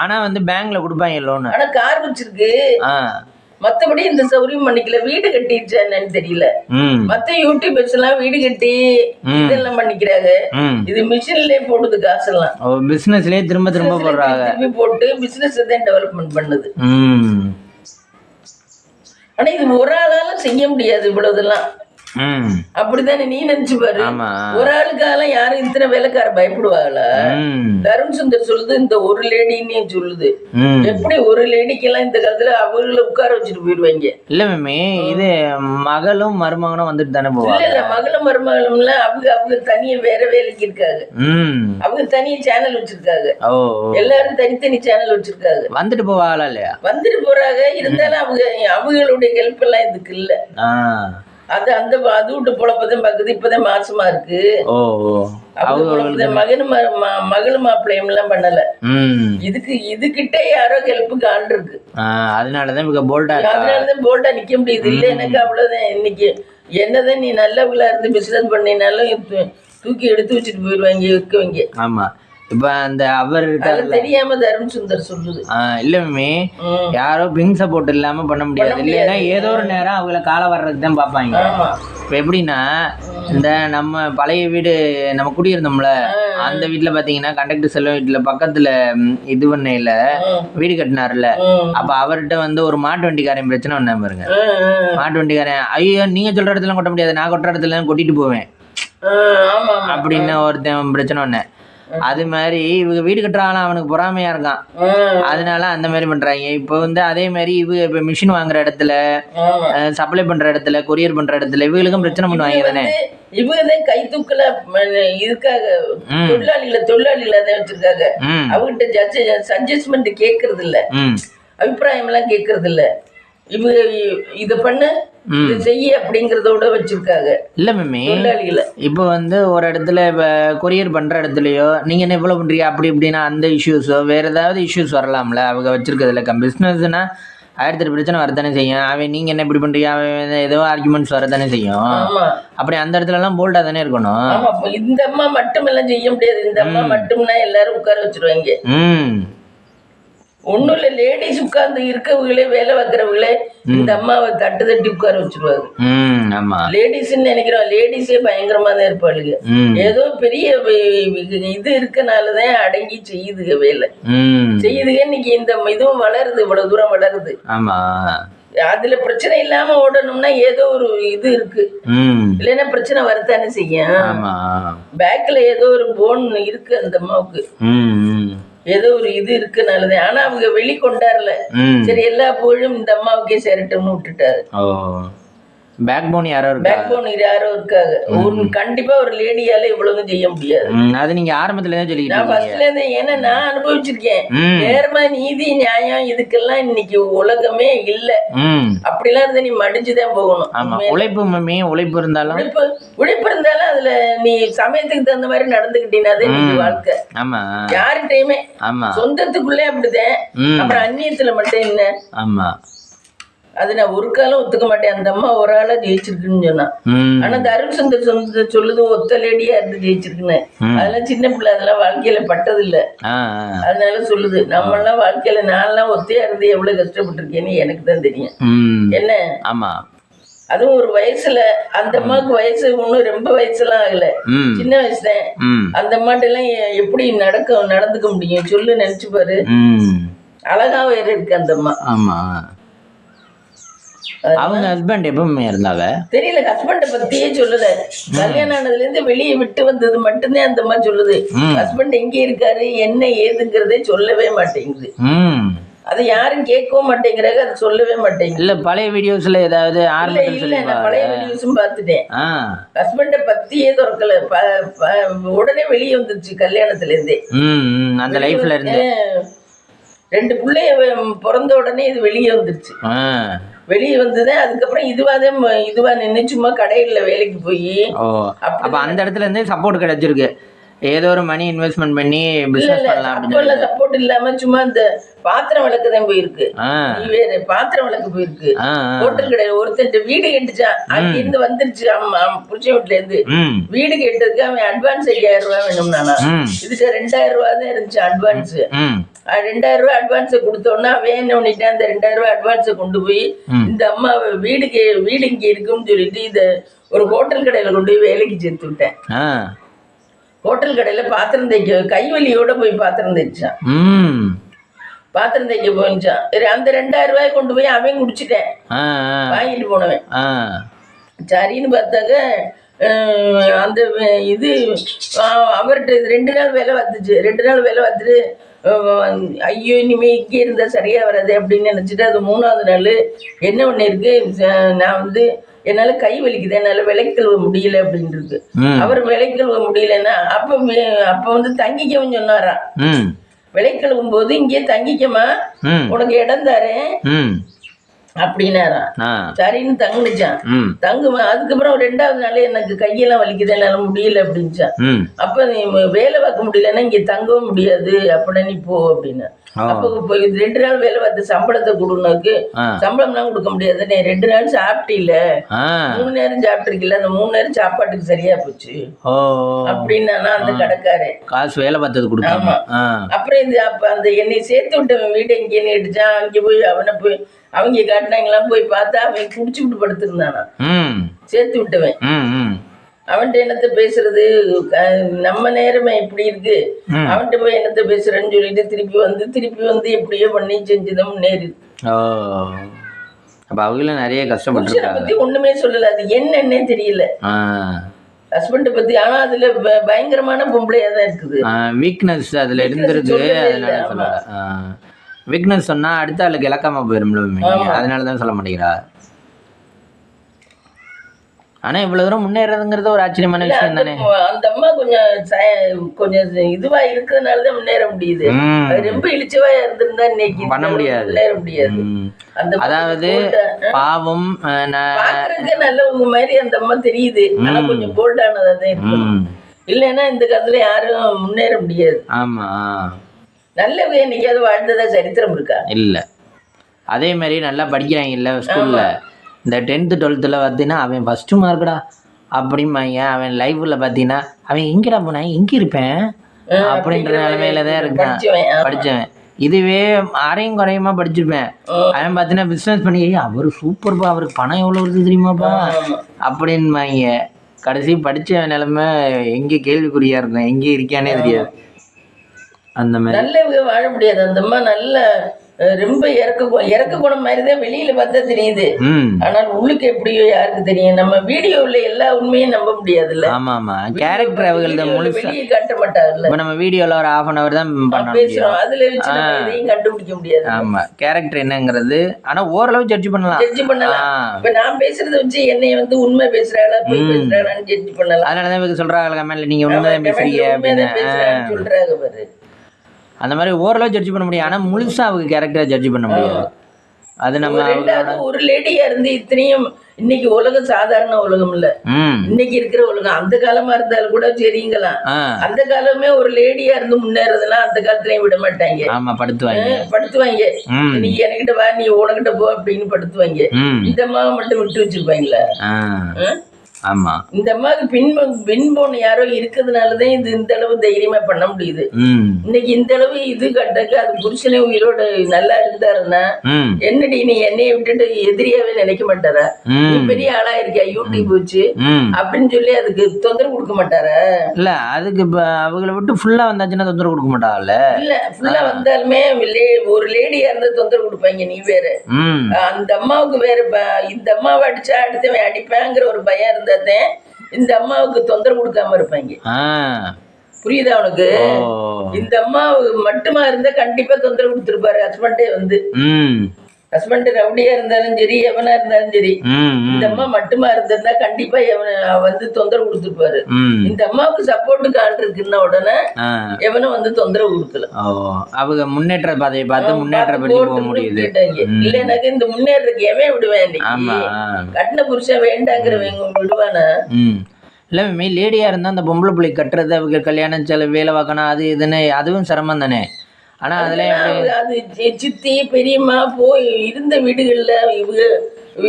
ஆனா வந்து பேங்க்ல கொடுப்பாங்க லோன். ஆனா கார் வச்சிருக்கு, மத்தபடி இந்த சௌரியம் பண்ணிக்கல. வீடு கட்டிடுச்சா என்னன்னு தெரியல. மத்த யூடியூபர்ஸ் எல்லாம் வீடு கட்டி இதெல்லாம் பண்ணிக்கிறாங்க. இது மிஷின்லயே போடுது காசெல்லாம், பிசினஸ்லயே திரும்ப போடுறாங்க. திரும்பி போட்டு பிசினஸ் தான் டெவலப்மெண்ட் பண்ணுது. ஆனா இது ஒரு ஆளால செய்ய முடியாது இவ்வளவுதெல்லாம். அப்படித்தானே நீ நினைச்சு பாரு. ஒரு ஆளுக்காலாம் யாரும் இத்தனை வேலைக்கார பயப்படுவாங்களா? தருண் சுந்தர் சொல்லுது, இந்த ஒரு லேடின்னு சொல்லுது. எப்படி ஒரு லேடிக்கெல்லாம் இந்த காலத்துல அவங்கள உட்கார வச்சுட்டு போயிடுவாங்க. இல்ல மேமே, இது மகளும் மருமகனும் வந்துட்டு தானே போவாங்க. இல்ல மகளும் மருமகளும் அவங்க தனியா வேற வேலைக்கு இருக்காங்க. அவங்க தனியா சேனல் வச்சிருக்காங்க. எல்லாரும் தனித்தனி சேனல் வச்சிருக்காங்க. வந்துட்டு போவாங்களா இல்லையா? வந்துட்டு போறாங்க. இருந்தாலும் அவங்களுடைய ஹெல்ப் எல்லாம் இதுக்கு இல்ல. அது அந்த அது விட்டு பொழப்பதான் பாக்குது. இப்பதான் மாசமா இருக்கு. மகளும் மாப்பிள்ளையும் எல்லாம் பண்ணல. இதுகிட்ட யாரோ ஹெல்ப்புக்கு ஆள் இருக்கு. அதனாலதான் போல்டா நிக்க முடியுது. இல்ல எனக்கு அவ்வளவுதான். இன்னைக்கு என்னதான் நீ நல்லவங்களா இருந்து பிசினஸ் பண்ணினாலும் தூக்கி எடுத்து வச்சுட்டு போயிடுவாங்க, வைக்கவங்க. ஆமா, இப்ப அந்த அவர் தெரியாம தருண் சுந்தர் சொல்லுது. இல்ல மம்மி, யாரோ பிங் சப்போர்ட் இல்லாம பண்ண முடியாது. இல்லைன்னா ஏதோ ஒரு நேரம் அவங்கள காலை வர்றதுக்கு தான் பாப்பாங்க. இப்ப எப்படின்னா, இந்த நம்ம பழைய வீடு நம்ம குடியிருந்தோம்ல, அந்த வீட்டுல பாத்தீங்கன்னா கண்டக்டர் செல்வம் வீட்டுல பக்கத்துல இது பண்ணையில வீடு கட்டினார்ல, அப்ப அவர்கிட்ட வந்து ஒரு மாட்டு வண்டிக்காரன் பிரச்சனை ஒண்ணா பாருங்க. மாட்டு வண்டிக்காரன், ஐயோ நீங்க சொல்ற இடத்துல கொட்ட முடியாது, நான் கொட்டுற இடத்துல கொட்டிட்டு போவேன் அப்படின்னு ஒருத்தன் பிரச்சனை ஒண்ணு. அது மாதிரி இவங்க வீடு கட்டுறாங்களா, அவனுக்கு பொறாமையா இருக்கான், அதனால அந்த மாதிரி பண்றாங்க. இப்போ வந்து அதே மாதிரி இவங்க இப்ப மிஷின் வாங்குற இடத்துல, சப்ளை பண்ற இடத்துல, கொரியர் பண்ற இடத்துல இவங்களுக்கும் பிரச்சனை பண்ணுவாங்க தானே. இவங்கதான் கை தூக்கல இதுக்காக தொழிலாளிகளை தான் வச்சிருக்காங்க. அவங்ககிட்ட சஜஸ்ட்மெண்ட் கேட்கறது இல்ல, அபிப்பிராயம் எல்லாம் கேட்கறது இல்ல. இவங்க இத பண்ண செய்ய அப்படிங்கறதோட வச்சிருக்காங்க. இல்ல மம்மி, இப்ப வந்து ஒரு இடத்துல இப்ப கொரியர் பண்ற இடத்துலயோ நீங்க என்ன இவ்வளவு பண்றீங்க அப்படி இப்படின்னா அந்த இஷ்யூஸோ வேற ஏதாவது இஷ்யூஸ் வரலாம்ல அவங்க வச்சிருக்கிறதுல. பிசினஸ்னா 1008 பிரச்சனை வரத்தானே செய்யும். அவன் நீங்க என்ன இப்படி பண்றீங்க, அவன் ஏதோ ஆர்குமெண்ட்ஸ் வரத்தானே செய்யும். அப்படி அந்த இடத்துல எல்லாம் போல்டா தானே இருக்கணும். இந்த அம்மா மட்டும் எல்லாம் செய்ய முடியாது. இந்த அம்மா மட்டும்னா எல்லாரும் உட்கார வச்சிருவாங்க. ஒண்ணும் இல்ல, லேடிஸ் உட்கார்ந்து இருக்கவங்களே, வேலை வைக்கிறவங்களே இந்த அம்மாவை தட்டி உட்கார வச்சிருவாங்க. லேடிஸ்ன்னு நினைக்கிறோம், லேடிஸே பயங்கரமா தான் இருப்பாளுங்க. ஏதோ பெரிய இது இருக்கனாலதான் அடங்கி செய்யுதுங்க, வேலை செய்யுதுங்க. இன்னைக்கு இந்த இதுவும் வளருது, இவ்வளவு தூரம் வளருது. அதுல பிரச்சனை இல்லாம ஓடணும்னா ஏதோ ஒரு இது இருக்கு, இல்லைன்னா பிரச்சனை வரத்தானே செய்யும். பேக்ல ஏதோ ஒரு போன் இருக்கு அந்த அம்மாவுக்கு, ஏதோ ஒரு இது இருக்குனாலதான். ஆனா அவங்க வெளிக்கொண்டாருல, சரி எல்லா புகழும் இந்த அம்மாவுக்கே சேரட்டும்னு விட்டுட்டாரு. பேக் போன் யாரோ இருக்கா? பேக் போன் யாரோ இருக்காங்க. கண்டிப்பா ஒரு லேடியால இவ்வளவு செய்ய முடியாது. அது நீங்க ஆரம்பத்துல இருந்து சொல்லிக்கிட்டு நான் ஃபர்ஸ்ட்ல இருந்து, ஏன்னா நான் அனுபவிச்சிருக்கேன். நேர்மை நீதி நியாயம் இதுக்கெல்லாம் இன்னைக்கு உலகமே இல்ல. அப்படிலாம் இருந்தா நீ மடிஞ்சுதான் போகணும். ஆமா, உழைப்பு மம்மி, உழைப்பு இருந்தாலும் உழைப்பு இருந்தாலும் அதுல நீ சமயத்துக்கு தகுந்த மாதிரி நடந்துக்கிட்டீங்கன்னா இன்னைக்கு வாழ்க்கை. ஆமா, யார்கிட்டயுமே. ஆமா, சொந்தத்துக்குள்ளே அப்படிதான். அப்புறம் அந்நியத்துல மட்டும் என்ன? ஆமா, அது நான் ஒரு காலம் ஒத்துக்க மாட்டேன். அந்த அம்மா ஒரு ஆளா ஜெயிச்சிருக்குன்னு சொன்னா. ஆனா இந்த அருள் சொந்த சொல்லுது ஒத்த லேடியா இருந்து ஜெயிச்சிருக்குன்னு. அதெல்லாம் சின்ன பிள்ளை, அதெல்லாம் வாழ்க்கையில பட்டது இல்ல. அதனால சொல்லுது. நம்ம எல்லாம் வாழ்க்கையில நான்லாம் ஒத்தையா இருந்து எவ்வளவு கஷ்டப்பட்டிருக்கேன்னு எனக்கு தான் தெரியும். என்ன? ஆமா, அதுவும் ஒரு வயசுல அந்த அம்மாவுக்கு வயசு ஒன்னும் ரொம்ப வயசுலாம் ஆகல, சின்ன வயசுதான். அந்த அம்மாட்ட எல்லாம் எப்படி நடந்துக்க முடியும் சொல்லு, நினைச்சு பாரு. அழகா வேற இருக்கு அந்த அம்மா. ஆமா. அவங்க ஹஸ்பண்ட் எப்பவுமே இருந்தாங்க தெரியல. ஹஸ்பண்ட பத்தியே சொல்லுத. கல்யாணம் ஆனதுல இருந்து வெளியே விட்டு வந்தது மட்டும்தான் அந்த மாதிரி சொல்லுது. ஹஸ்பண்ட் எங்க இருக்காரு என்ன ஏதுங்கிறதே சொல்லவே மாட்டேங்குது. அது யாரும் கேட்கவும் மாட்டேங்கிறாங்க, அது சொல்லவே மாட்டேங்குது. இல்ல பழைய வீடியோஸ்ல ஏதாவது இல்ல, நான் பழைய வீடியோஸும் பார்த்துட்டேன். ஹஸ்பண்ட பத்தியே திறக்கல. உடனே வெளியே வந்துருச்சு கல்யாணத்துல இருந்தே. அந்த லைஃப்ல இருந்து 2 பிள்ளைய பிறந்த உடனே இது வெளியே வந்துருச்சு. வெளியே வந்ததுதான். அதுக்கப்புறம் இதுவா நின்று சும்மா கடையில வேலைக்கு போய். அப்ப அந்த இடத்துல இருந்து சப்போர்ட் கிடைச்சிருக்கு. ஏதோ ஒரு மணி இன்வெஸ்ட்மெண்ட் பண்ணி பிசினஸ் பண்ணலாம். சப்போர்ட் இல்லாம சும்மா இந்த பாத்திரம் விளக்குதான் போயிருக்கு. வேற பாத்திரம் விளக்கு போயிருக்கு. ஹோட்டல் கடையில ஒருத்தன் வீடு கேட்டுச்சான். அங்க இருந்து வந்துருச்சு. புருஷன் வீட்டுல இருந்து வீடு கேட்டதுக்கு அவன் அட்வான்ஸ் 5000 ரூபாய் வேணும். நானா இதுக்கு 2000 ரூபாய் தான் இருந்துச்சு அட்வான்ஸ். 2000 ரூபாய் அட்வான்ஸ் கொடுத்தோன்னா அவன் என்ன பண்ணிட்டான், அந்த 2000 ரூபாய் அட்வான்ஸை கொண்டு போய் இந்த அம்மா வீடு இங்க இருக்குன்னு சொல்லிட்டு இத ஒரு ஹோட்டல் கடையில கொண்டு போய் வேலைக்கு சேர்த்து விட்டேன். ஹோட்டல் கடையில பாத்திரம் தைக்க கைவலியோட போய் பாத்திரம் தைச்சான். பாத்திரம் தைக்க போயிச்சான். அந்த 2000 ரூபாய் கொண்டு போய் அவன் குடிச்சிட்டேன். வாங்கிட்டு போனவன். சரின்னு பார்த்தாக்க அந்த இது அவர்கிட்ட 2 நாள் வேலை பார்த்துச்சு. 2 நாள் வேலை பார்த்துட்டு ஐயோ இனிமே இங்கே இருந்தா சரியா வராது அப்படின்னு நினைச்சிட்டு அது 3ஆவது நாள் என்ன பண்ணிருக்கு, நான் என்னால கை வலிக்குது, என்னால விலைக்கு கழுவ முடியல அப்படின்னு இருக்கு. அவர் விலைக்கு கழுவ முடியலன்னா அப்ப தங்கிக்கவும் சொன்னாராம். விலைக்கு கழுவும் போது இங்கே தங்கிக்கமா, உனக்கு இடம் தரேன் அப்படின்னாராம். சரின்னு தங்குனுச்சான். தங்குமா. அதுக்கப்புறம் 2ஆவது நாள் எனக்கு கையெல்லாம் வலிக்குது, என்னால முடியல அப்படின்னுச்சான். அப்ப நீ வேலை பார்க்க முடியலன்னா இங்க தங்கவும் முடியாது, அப்படின்னா நீ போ அப்படின்னா. அப்போ 2 நாள் வேலை பார்த்து சம்பளத்தை கொடுனாக்கு சம்பளம்லாம் கொடுக்க முடியாது. நீ 2 நாள் சாப்பிட்டீல, 3 நேரம் சாப்பிட்டுருக்கல, அந்த 3 நேரம் சாப்பாட்டுக்கு சரியா போச்சு அப்படின்னா அந்த கடைக்காரன் காசு வேலை பார்த்தது கொடுத்தாங்க. அப்புறம் அப்ப அந்த என்னை சேர்த்து விட்டவன் வீடு எங்கேன்னு எடுத்தான். அங்கே போய் அவனை போய் அவங்க காட்டினாங்களாம். போய் பார்த்தா அவன் குடிச்சு விட்டு படுத்திருந்தானா சேர்த்து விட்டவன். அவன்கிட்ட என்னத்த பேசுறது, நம்ம நேரமே இப்படி இருக்கு, அவன்கிட்ட போய் என்னத்த பேசுறேன்னு சொல்லிட்டு திருப்பி வந்து எப்படியோ பண்ணி செஞ்சுதான் முன்னேறி. அப்ப அவங்களும் நிறைய கஷ்டப்பட்டு பத்தி ஒண்ணுமே சொல்லல. அது என்னன்னே தெரியல ஹஸ்பண்ட பத்தி. ஆனா அதுல பயங்கரமான பொம்பளையா தான் இருக்குது. வீக்னஸ் அதுல இருந்திருக்கு. வீக்னஸ் சொன்னா அடுத்த ஆளுக்கு இழக்காம போயிடும். அதனாலதான் சொல்ல மாட்டேங்கிறா. ஆனா இவ்வளவு தூரம் முன்னேறதுங்கிறது ஒரு ஆச்சரியமான விஷயம் தானே. அந்த அம்மா கொஞ்சம் இதுவா இருக்கிறதுனாலதான் முன்னேற முடியுது. ரொம்ப இழிச்சவாயா இருந்திருந்தா இன்னைக்கு பண்ண முடியாது, முன்னேற முடியாது. அதாவது பாவம் நல்லவங்க மாதிரி அந்த அம்மா தெரியுது. ஆனா கொஞ்சம் போல்டானதான் இருக்கு. இல்லைன்னா இந்த காலத்துல யாரும் முன்னேற முடியாது. ஆமா, நல்லவங்க என்னைக்காவது வாழ்ந்ததா சரித்திரம் இருக்கா? இல்ல. அதே மாதிரி நல்லா படிக்கிறாங்க இல்ல ஸ்கூல்ல. இந்த 10th 12th பார்த்தீங்கன்னா அவன் ஃபர்ஸ்ட் மார்க்கடா அப்படிம்பாங்க. அவன் லைஃப்ல பார்த்தீங்கன்னா அவன் எங்கடா போனேன், எங்க இருப்பேன் அப்படின்ற நிலைமையில தான் இருக்கான் படிச்சவன். இதுவே அரையும் குறையுமா படிச்சிருப்பேன். அவன் பார்த்தீங்கன்னா பிஸ்னஸ் பண்ணி அவரு சூப்பர்ப்பா, அவருக்கு பணம் எவ்வளோ வருது தெரியுமாப்பா அப்படின்பாங்க. கடைசி படிச்ச நிலைமை எங்கே கேள்விக்குறியா இருக்கும், எங்கே இருக்கானே தெரியாது. அந்த மாதிரி நல்லவங்க வாழ முடியாது. அந்த அம்மா நல்ல ரொம்ப இறக்க குணம் மாதிரிதான் வெளியில பார்த்தா தெரியுது. ஆனால் உள்ளுக்கு எப்படியோ யாருக்கு தெரியும்? நம்ம வீடியோல எல்லா உண்மையும் நம்ப முடியாதுல்ல. ஆமா ஆமா, கேரக்டர் அவங்கள வெளியே காட்ட மாட்டாங்கல்ல. நம்ம வீடியோல ஒரு 1/2 hour தான் பேசுறோம், அதுல வச்சு நம்ம எதையும் கண்டுபிடிக்க முடியாது. ஆமா, கேரக்டர் என்னங்கிறது ஆனா ஓரளவு ஜட்ஜ் பண்ணலாம். இப்ப நான் பேசுறத வச்சு என்னைய வந்து உண்மை பேசுறாங்களா பொய் பேசுறாங்களான்னு ஜட்ஜ் பண்ணலாம். அதனாலதான் இவங்க சொல்றாங்க கமெண்ட்ல நீங்க உண்மைதான் பேசுறீங்க அப்படின்னு சொல்றாங்க பாரு. அந்த மாதிரி ஓரளவு ஜட்ஜ் பண்ண முடியும், ஆனா முழுசா அவங்க கேரக்டரை ஜட்ஜ் பண்ண முடியாது. அது நம்ம ஒரு லேடியா இருந்து இத்தனையும் இன்னைக்கு உலகம் சாதாரண உலகம் இல்ல. இன்னைக்கு இருக்கிற உலகம் அந்த காலமா இருந்தாலும் கூட சரிங்களாம். அந்த காலமே ஒரு லேடியா இருந்து முன்னேறதுலாம் அந்த காலத்துலயும் விட மாட்டாங்க. ஆமா, படுத்துவாங்க. நீ என்கிட்ட வா, நீ உனக்கிட்ட போ அப்படின்னு படுத்துவாங்க. இந்த அம்மாவை மட்டும் விட்டு வச்சிருப்பாங்களா? ஆமா, இந்த அம்மாவுக்கு பின் போன யாரோ இருக்கிறதுனாலதான் இது இந்த அளவு தைரியமா பண்ண முடியுது. இன்னைக்கு இந்த அளவு இது கட்டக்கு அது புருஷனே உயிரோட நல்லா இருந்தாருன்னா என்னடி நீ என்னைய விட்டுட்டு எதிரியாவே நினைக்க மாட்டாரா? நீ பெரிய ஆளா இருக்கியா, யூடியூப் வச்சு அப்படின்னு சொல்லி அதுக்கு தொந்தரவு கொடுக்க மாட்டாரா? இல்ல அதுக்கு அவங்களை விட்டு ஃபுல்லா வந்தாச்சுன்னா தொந்தரவு கொடுக்க மாட்டாங்கல்ல. இல்ல ஃபுல்லா வந்தாலுமே ஒரு லேடியா இருந்தா தொந்தரவு கொடுப்பாங்க. நீ வேற அந்த அம்மாவுக்கு வேற இந்த அம்மாவை அடிச்சா அடுத்தவன் அடிப்பாங்கிற ஒரு பயம் இருந்தா இந்த அம்மாவுக்கு தொந்தரவு கொடுக்காம இருப்பாங்க. புரியுதா உனக்கு? இந்த அம்மா மட்டுமா இருந்தா கண்டிப்பா தொந்தரவு கொடுத்துருப்பாரு ஹஸ்பண்டே வந்து. ஹஸ்பண்ட் ரவுடியா இருந்தாலும் சரி, எவனா இருந்தாலும் சரி, இந்த அம்மா மட்டுமா இருந்தா கண்டிப்பா வந்து தொந்தரவு கொடுத்துருப்பாரு. இந்த அம்மாவுக்கு சப்போர்ட்டுக்கு ஆள் இருக்குன்னா உடனே எவனும் வந்து தொந்தரவு கொடுக்கல. அவங்க முன்னேற்ற பாதையை பார்த்து முன்னேற்ற போக முடியுது. இல்லைனாக்க இந்த முன்னேறதுக்கு எவன் விடுவேன்? கட்டின புருஷன் வேண்டாங்கிறவங்க விடுவானா? இல்லை லேடியா இருந்தா அந்த பொம்பளை பிள்ளை கட்டுறது, அவங்க கல்யாணம் செலவு, வேலை பார்க்கணும், அது இதுன்னு அதுவும் சிரமம் தானே. ஆனா அதுல அது சித்தி பெரியம்மா போய் இருந்த வீடுகள்ல இவங்க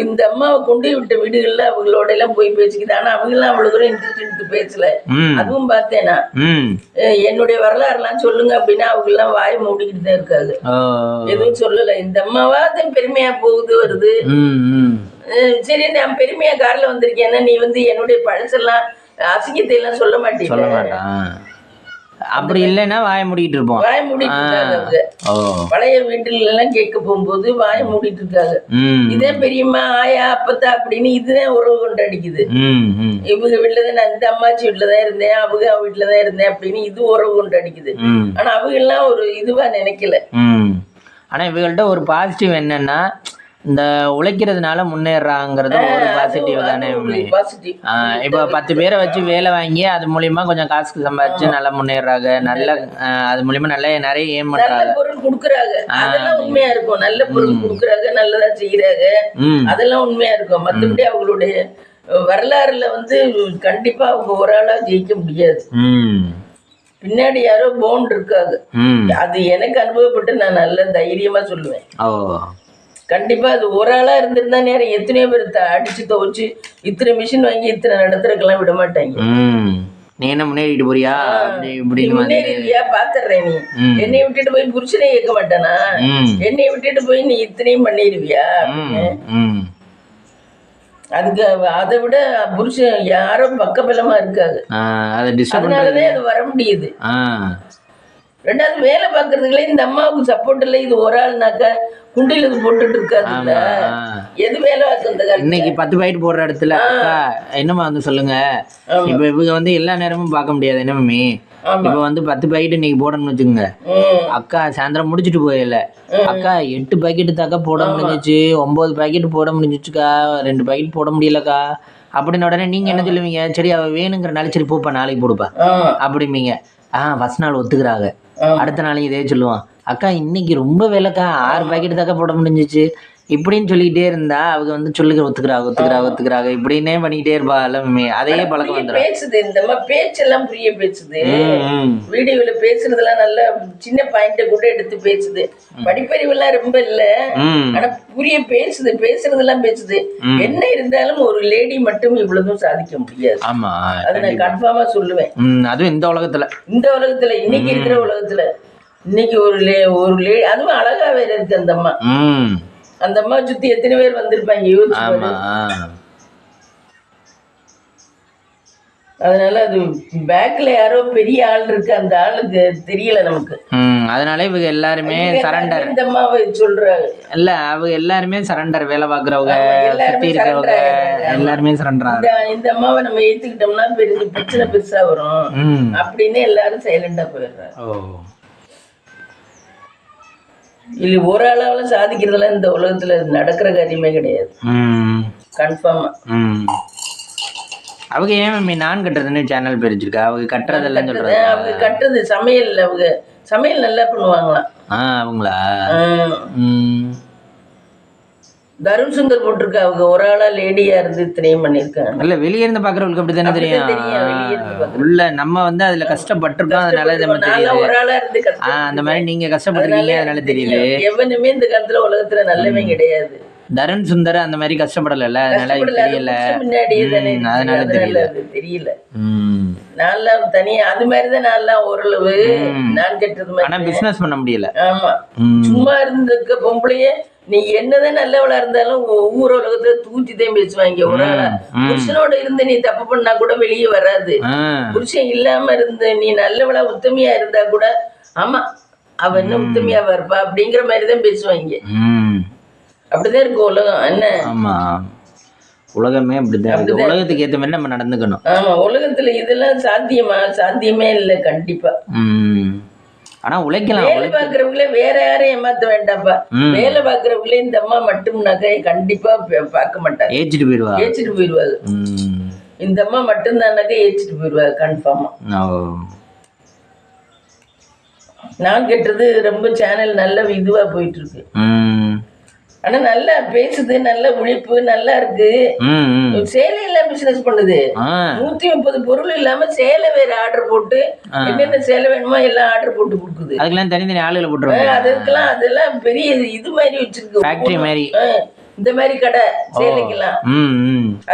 இந்த அம்மாவை கொண்டு விட்ட வீடுகள்ல அவங்களோட எல்லாம் போய் பேசிக்கிது. ஆனா அவங்க எல்லாம் அவ்வளவு தூரம் இன்ட்ரெஸ்ட் எடுத்து பேசல. அதுவும் பார்த்தேனா என்னுடைய வரலாறு எல்லாம் சொல்லுங்க அப்படின்னா அவங்க எல்லாம் வாயை மூடிக்கிட்டு தான் இருக்காது, எதுவும் சொல்லல. இந்த அம்மாவா தான் பெருமையா போகுது வருது. சரி, நான் பெருமையா கார்ல வந்திருக்கேன்னா நீ வந்து என்னுடைய பழசெல்லாம் அசிங்கத்தை எல்லாம் சொல்ல மாட்டேன். அப்படி இல்லைன்னா வாய மூடிட்டு இருப்போம். வாய மூடிட்டு இருக்காங்க. பழைய வீட்டுல எல்லாம் கேட்க போகும்போது வாய மூடிட்டு இருக்காங்க. இதே பெரியம்மா ஆயா அப்பத்தா அப்படின்னு இதுதான் உறவு கொண்டாடிக்குது. இவங்க வீட்டுலதான் நான் இந்த அம்மாச்சி வீட்டுலதான் இருந்தேன், அவங்க வீட்டுலதான் இருந்தேன் அப்படின்னு இது உறவு கொண்டாடிக்குது. ஆனா அவங்க எல்லாம் ஒரு இதுவா நினைக்கல. ஆனா இவங்கள்ட்ட ஒரு பாசிட்டிவ் என்னன்னா இந்த உழைக்கிறதுனால முன்னேறாங்கிறது ஒரு பாசிட்டிவ் தானே. இப்போ 10 பேரை வச்சு வேலை வாங்கி அது மூலியமா கொஞ்சம் காசு சம்பாதிச்சு நல்லா முன்னேறாங்க. நல்ல அது மூலியமா நிறைய ஏம் பண்றாங்க. பொருள் கொடுக்குறாங்க, அதெல்லாம் உண்மையா இருக்கும். நல்ல பொருள் கொடுக்குறாங்க, நல்லதா செய்யறாங்க, அதெல்லாம் உண்மையா இருக்கும். மற்றபடி அவங்களுடைய வரலாறுல வந்து கண்டிப்பா அவங்க ஒரு ஆளா ஜெயிக்க முடியாது. பின்னாடி யாரோ போன் இருக்காங்க. அது எனக்கு அனுபவப்பட்டு நான் நல்ல தைரியமா சொல்லுவேன். கண்டிப்பா அது ஒரு ஆளா இருந்திருந்தா நேரம் எத்தனையோ பேர் அடிச்சு துவச்சு இத்தனை மிஷின் வாங்கி இத்தனை நடத்துறதுக்கெல்லாம் விட மாட்டாங்க. நீ என்ன முன்னேறிட்டு போறியா முன்னேறியா பாத்துறேன். நீ என்னை விட்டுட்டு போய் புருஷனே கேட்க மாட்டானா? என்னை விட்டுட்டு போய் நீ இத்தனையும் பண்ணிடுவியா? அதுக்கு அதை விட புருஷன் யாரோ பக்கபலமா இருக்காது, அதனாலதான் அது வர முடியுது. ரெண்டாவது வேலை பாக்குறதுக்குள்ள இந்த அம்மாவுக்கு சப்போர்ட் இல்லை. இது ஒரு ஆள்னாக்கா குண்டில போட்டுட்டு இருக்காது. எது வேலை இன்னைக்கு 10 பாக்கெட் போடுற இடத்துல என்னமா வந்து சொல்லுங்க. இப்ப இவங்க வந்து எல்லா நேரமும் பார்க்க முடியாது என்ன மம்மி. இப்ப வந்து 10 பாக்கெட் இன்னைக்கு போடணும்னு வச்சுக்கோங்க. அக்கா சாயந்தரம் முடிச்சுட்டு போயில அக்கா 8 பாக்கெட்டு தாக்கா போட முடிஞ்சிச்சு, 9 பாக்கெட் போட முடிஞ்சிச்சுக்கா, 2 பாக்கெட் போட முடியலக்கா அப்படின்னு உடனே நீங்க என்ன சொல்லுவீங்க? சரி அவ வேணுங்கிறனால சரி போப்பா நாளைக்கு போடுப்பா அப்படிம்பீங்க. ஃபர்ஸ்ட் நாள் ஒத்துக்கிறாங்க, அடுத்த நாளைக்கு இதே சொல்லுவான், அக்கா இன்னைக்கு ரொம்ப வேலைக்கா 6 பாக்கெட் தாக்கா போட முடிஞ்சிச்சு இப்படின்னு சொல்லிக்கிட்டே இருந்தா அவங்க வந்து சொல்லுங்க ஒத்துக்கிறாங்க இப்படின்னே பண்ணிக்கிட்டே இருப்பா. எல்லாமே அதே பழக்கம் வந்துடும். பேசுது இந்த மாதிரி பேச்செல்லாம் புரிய பேசுது. வீடியோல பேசுறதெல்லாம் நல்ல சின்ன பாயிண்ட கூட எடுத்து பேசுது. படிப்பறிவு எல்லாம் ரொம்ப இல்ல, ஆனா புரிய பேசுது, பேசுறதெல்லாம் பேசுது. என்ன இருந்தாலும் ஒரு லேடி மட்டும் இவ்வளவும் சாதிக்க முடியாது. ஆமா, அதை நான் கன்ஃபார்மா சொல்லுவேன். அதுவும் இந்த உலகத்துல இன்னைக்கு இருக்கிற உலகத்துல இன்னைக்கு ஒரு அதுவும் அழகா வேற இருக்கு. அந்த அம்மா சுத்தி எத்தனை பேர் வந்திருப்பாங்க யோசிச்சு. அதனால அது பேக்ல யாரோ பெரிய ஆள் இருக்கு, அந்த ஆளுக்கு தெரியல நமக்கு. அதனால இவங்க எல்லாருமே சரண்டர். இந்த அம்மாவை சொல்றாங்க இல்ல, அவங்க எல்லாருமே சரண்டர். வேலை பாக்குறவங்க, சுத்தி இருக்கவங்க எல்லாருமே சரண்டர். இந்த அம்மாவை நம்ம ஏத்துக்கிட்டோம்னா பெரிய பிரச்சனை பெருசா வரும் அப்படின்னு எல்லாரும் சைலண்டா போயிடுறாங்க. இல்ல ஒரு அளவுல சாதிக்கிறதுலாம் இந்த உலகத்துல நடக்கிற காரியமே கிடையாது. கன்ஃபார்மா. அவங்க ஏன் நான் கட்டுறதுன்னு சேனல் பேர் வச்சிருக்கா? அவங்க கட்டுறதெல்லாம் சொல்றாங்க. அவங்க கட்டுறது சமையல், அவங்க சமையல் நல்லா பண்ணுவாங்களாம். அவங்களா? தருண் சுந்தர் போட்டிருக்கா. அவங்க ஒரு ஆளா லேடியா இருந்து இத்தனையும் பண்ணிருக்காங்க. இல்ல, வெளியே இருந்து பாக்குறவங்களுக்கு அப்படித்தானே தெரியும். உள்ள நம்ம வந்து அதுல கஷ்டப்பட்டிருக்கோம், அதனால ஒரு ஆளா இருந்து அந்த மாதிரி நீங்க கஷ்டப்பட்டிருக்கீங்க, அதனால தெரியுது. எவனுமே இந்த காலத்துல உலகத்துல நல்லவே கிடையாது. தருண் சுந்தர் அந்த மாதிரி கஷ்டப்படல, அதனால தெரியல. அதனால தெரியல. நான் தனியா அது மாதிரிதான் நான் ஓரளவு நான் கெட்டது மாதிரி. ஆனா பிசினஸ் பண்ண முடியல. ஆமா, சும்மா இருந்த பொம்பளையே நீ என்னதான் நல்லவளா இருந்தாலும் ஊர் உலகத்தை தூக்கிதான் பேசுவாங்க. ஒரு புருஷனோட இருந்து நீ தப்பு பண்ணா கூட வெளியே வராது. புருஷன் இல்லாம இருந்து நீ நல்லவளா உத்தமையா இருந்தா கூட ஆமா அவ என்ன உத்தமையாவா இருப்பா அப்படிங்கிற மாதிரிதான் பேசுவாங்க. அப்படிதான் இருக்கு உலகம். என்ன? ஆமா, உலகமே அப்படிதான். உலகத்துக்கு ஏத்த மாதிரி நம்ம நடந்துக்கணும். ஆமா, உலகத்துல இதெல்லாம் சாத்தியமா? சாத்தியமே இல்லை கண்டிப்பா. ஆனா உழைக்கலாம். வேலை பாக்குறவங்களே வேற யாரையும் ஏமாத்த வேண்டாப்பா. வேலை பாக்குறவங்களே இந்த அம்மா மட்டும்னாக்க கண்டிப்பா பார்க்க மாட்டாங்க, ஏச்சிட்டு போயிடுவாங்க. இந்த அம்மா மட்டும்தானாக்க ஏச்சிட்டு போயிடுவாங்க கன்ஃபார்மா. நான் கேட்டது ரொம்ப சேனல் நல்ல இதுவா போயிட்டு இருக்கு. ஆனா நல்லா பேசுது, நல்ல உழைப்பு நல்லா இருக்கு. சேலை எல்லாம் பிசினஸ் பண்ணுது. 130 பொருள் இல்லாம சேலை வேற ஆர்டர் போட்டு என்னென்ன சேலை வேணுமோ எல்லாம் ஆர்டர் போட்டு கொடுக்குது. அதுக்கெல்லாம் தனித்தனி ஆளுகளை போட்டுருவாங்க. அதுக்கெல்லாம் அதெல்லாம் பெரிய இது மாதிரி வச்சிருக்கு, ஃபேக்டரி மாதிரி. இந்த மாதிரி கடை சேலைக்கெல்லாம்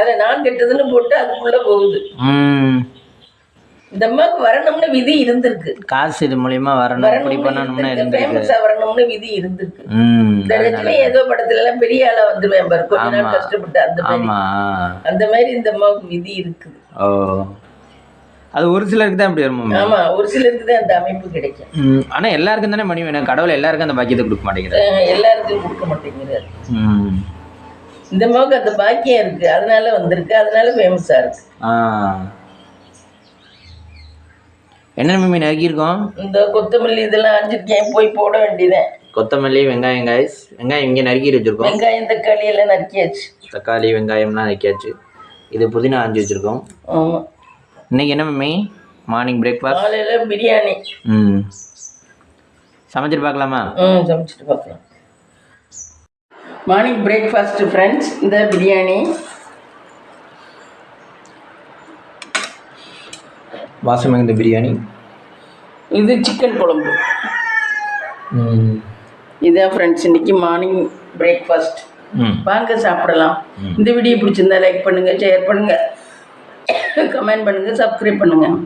அத நான் கெட்டதுன்னு போட்டு அதுக்குள்ள போகுது. இந்த அம்மாவுக்கு வரணும்னு விதி இருந்திருக்கு. காசு இது மூலியமா வரணும்னு ஃபேமஸா வரணும்னு விதி இருந்திருக்கு. இந்த ரஜினி ஏதோ படத்துல எல்லாம் பெரிய ஆளா வந்துருவேன் பாரு, கொஞ்ச நாள் கஷ்டப்பட்டு அந்த மாதிரி இந்த அம்மாவுக்கு விதி இருக்குது. அது ஒரு சிலருக்கு தான் அப்படி வரும். ஆமா, ஒரு சிலருக்கு தான் அந்த அமைப்பு கிடைக்கும். ஆனா எல்லாருக்கும் தானே மணி வேணும். கடவுள் எல்லாருக்கும் அந்த பாக்கியத்தை கொடுக்க மாட்டேங்கிறாரு. எல்லாருக்கும் கொடுக்க மாட்டேங்கிறாரு. இந்த அம்மாவுக்கு அந்த பாக்கியம் இருக்கு, அதனால வந்திருக்கு, அதனால ஃபேமஸா இருக்கு. என்ன மீன் நறுக்கியிருக்கோம்? இந்த கொத்தமல்லி இதெல்லாம் அரைஞ்சிருக்கேன், போய் போட வேண்டியதேன். கொத்தமல்லி, வெங்காயம். வெங்காயம் இங்கே நறுக்கி வச்சுருக்கோம். வெங்காயம் தக்காளி எல்லாம் நறுக்கியாச்சு. தக்காளி வெங்காயம்லாம் நறுக்கியாச்சு. இது புதினா அரைஞ்சி வச்சுருக்கோம். ஆமாம். இன்னைக்கு என்ன மம்மி மார்னிங் பிரேக்ஃபாஸ்ட்? காலையில் பிரியாணி. சமைச்சிட்டு பார்க்கலாமா? சமைச்சிட்டு பார்க்கலாம். மார்னிங் பிரேக்ஃபாஸ்ட் ஃப்ரெண்ட்ஸ், இந்த பிரியாணி. வாசமாக இந்த பிரியாணி. இது சிக்கன் குழம்பு. இதான் ஃப்ரெண்ட்ஸ் இன்னைக்கு மார்னிங் பிரேக்ஃபாஸ்ட். வாங்க சாப்பிடலாம். இந்த வீடியோ பிடிச்சிருந்தா லைக் பண்ணுங்கள், ஷேர் பண்ணுங்கள், கமெண்ட் பண்ணுங்கள், சப்ஸ்கிரைப் பண்ணுங்கள்.